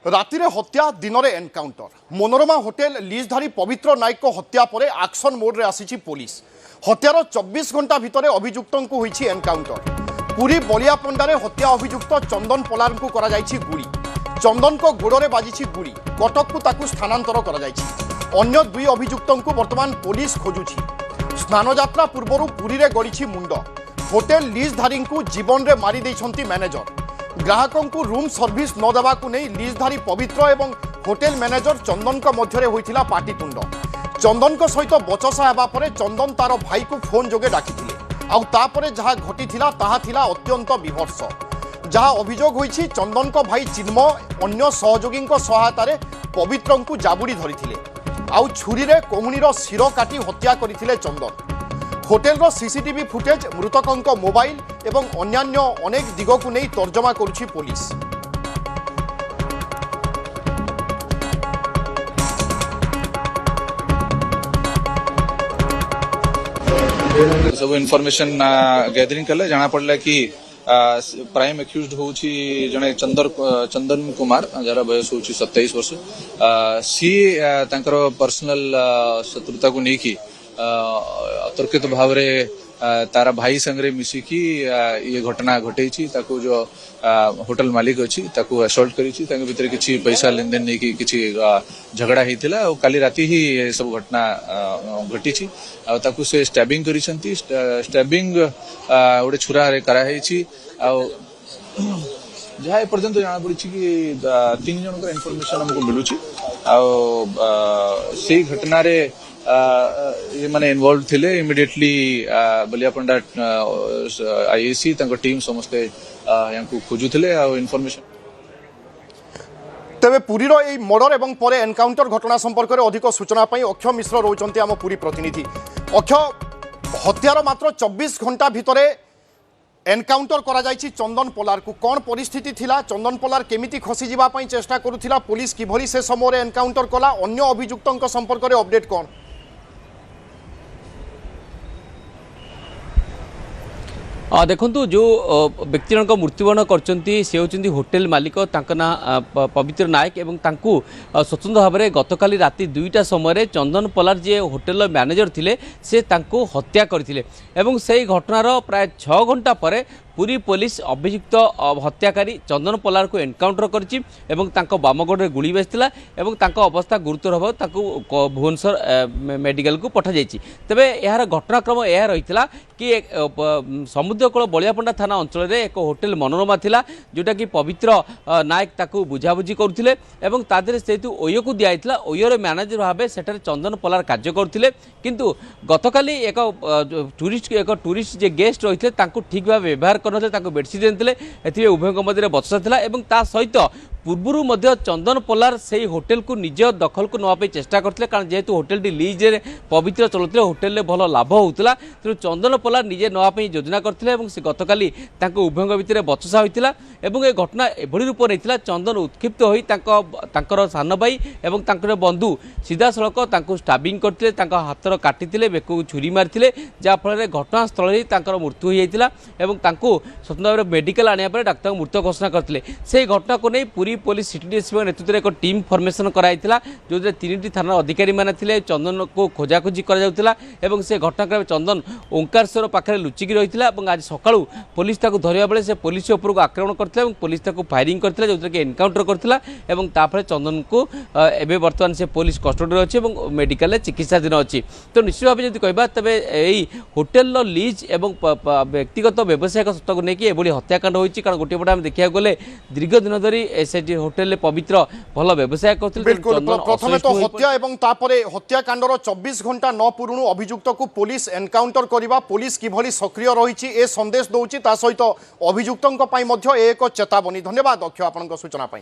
रातिरे हत्या दिन में एनकाउंटर मनोरमा होटेल लीजधारी पवित्र नायक हत्या पर एक्शन मोड रे आसी पुलिस हत्यार 24 घंटा भितर अभियुक्त को होईछि एनकाउंटर पुरी बलियापंडारे हत्या अभियुक्त चंदन पलार को करा जायछि गुड़ी चंदन को गोड़े बाजिछि गुड़ी कटक को ताकू स्थानांतर करा जायछि अन्य दुई अभियुक्त को वर्तमान पुलिस खोजुछि स्नान यात्रा पूर्व पुरी रे गड़िछि मुंड होटेल लीजधारी को जीवन रे मारी दैछन्ति मैनेजर ग्राहकों को रूम सर्विस न देवा को नहीं लीजधारी पवित्र एवं होटेल मैनेजर चंदन का मध्य होइथिला पाटितुंड चंदन को सहित बचसा हेबा परे चंदन तार भाई को फोन जोगे डाकिथिले आउ तापरे जहा घटिथिला ताहा थिला अत्यंत विभत्स जहा अभियोग होइछि चंदन को भाई चिन्मय अन्य सहयोगी सहायता रे पवित्र को जाबुड़ी धरिथिले आउ छुरी रे कोमुनीर शिर काटी हत्या करथिले चंदन होटेल रो सीसीटीवी फुटेज मृतकों मोबाइल एवं अन्यान्य अनेक दिग को नहीं तर्जमा करुछि पुलिस। सब इनफॉरमेशन गैदरिंग कले जाना पड़ला कि प्राइम एक्यूज्ड होउछि जने चंदन कुमार जार बयस होउछि 27 वर्ष सी तांकर पर्सनल शत्रुता को नहीं की अतर्कित भाव रे तारा भाई संगे मिसिकी ये घटना घटे ताकू जो होटल मालिक अच्छी ताकू असल्ट करी भीतर किसी पैसा लेन देन नहीं किसी झगड़ा होता और काली राति ही ये सब घटना घटी ताकू से स्टैबिंग करी स्टैबिंग गोटे छुरा कराई जहाँ एपर्यंत जाना पड़ी कि 3 जन इनफॉरमेशन हमको मिलूँ से घटना रे ये माने इन्वॉल्व थिले इमिडिएटली बलियापंडा आईएसी तांको टीम समस्ते यांको खोजुथिले आ इनफॉरमेशन तेबे पुरीर एई मर्डर एवं परे एनकाउंटर घटना संपर्क में अधिक सूचना पाई अक्षय मिश्र रोचंती आम पुरी प्रतिनिधि अक्षय हत्यार मात्र 24 घंटा भितरे एनकाउंटर करा जायछि चंदन पलार को कौन परिस्थिति थिला चंदन पलार केमिति खसी जीवा पई चेष्टा करुथिला पुलिस किभली से समय एनकाउंटर कला अन्य अभियुक्तों संपर्क में अपडेट कौन देखु जो व्यक्ति जन मृत्युवरण कर होटेल मालिक ना पवित्र नायक एवं स्वतंत्र भाव में गतकाली राति 2टा समय चंदन पलार जी होटेल मैनेजर थिले से तांको हत्या करथिले एवं से घटनार प्राय 6 घंटा पर पुरी पुलिस अभियुक्त हत्याकारी चंदन पलार को एनकाउंटर करछि एवं तांको बामगढ़ में गुड़ी बाजिला एवं तांको अवस्था गुरुतर भाव ताकू भुवनेश्वर मेडिकल को पठा जाइछि तबे यार घटनाक्रम यह रही कि समुद्रकूल बलियापंडा थाना अंचल में एक होटेल मनोरमा थिला जोटा कि पवित्र नायक ताकू बुझाबुझी करुथिले एवं तादेरे सेतु ओयो को दियाइतला ओयोर मैनेजर भाव सेठारे चंदन पलार कार्य करुथिले किंतु गतकाली एक टूरिस्ट जे गेस्ट रही तांको ठीक भाव व्यवहार करनथले बेडसीट देते उभयों मध्य बचसा था और ता सहित पूर्वर चंदन पलार से होटेल को निज दखल को नापी चेष्टा करते कारण जेहेतु होटेल लीज पवित्र चलुते होटेल भल लाभ होता तेणु चंदन पलार निजे नापी योजना करते से गतकाली उभयों भितर बचसा होता और ये घटना एभली रूप नहीं चंदन उत्क्षिप्त हो सान भाई और बंधु सीधा सड़क स्टाबिंग करते हाथर काटी बेक छुरी मारी जहाँफल घटनास्थल मृत्यु होता और स्वतंत्र भाव मेडिकल आने डाक्तर मृत घोषणा करते से घटना को नहीं पूरी पुलिस सिटी डीएसपी नेतृत्व में एक टीम फॉर्मेशन कराइला जो 3टी थाना अधिकारी माने थिले चंदन को खोजाखोजी करा से घटनाक्रम चंदन ओंकारेश्वर पाखे लुचिकी रही आज सकाळू पुलिस धरवा बेले से पुलिस उपर को आक्रमण करते पुलिस फायरिंग करते जो कि एनकाउंटर करता चंदन को एवं बर्तमान से पुलिस कस्टडी अच्छी और मेडिकल चिकित्साधीन अच्छी तो निश्चित भाव जब कह तेज यही होटेल लीज और व्यक्तिगत व्यवसायिक सत्ता को लेकिन एभली हत्याकांड होती कारण गोटे पटे आम देखा गले दीर्घ दिन धरी होटेल पवित्र भल व्यवसाय प्रथम तो हत्या एवं तापरे हत्याकांडर 24 घंटा न पूर्णु अभियुक्त को पुलिस एनकाउंटर करवा पुलिस किभली सक्रिय रही ए संदेश दौची ता सहित अभियुक्तों एक चेतावनी धन्यवाद अक्षय आपन सूचना पाई।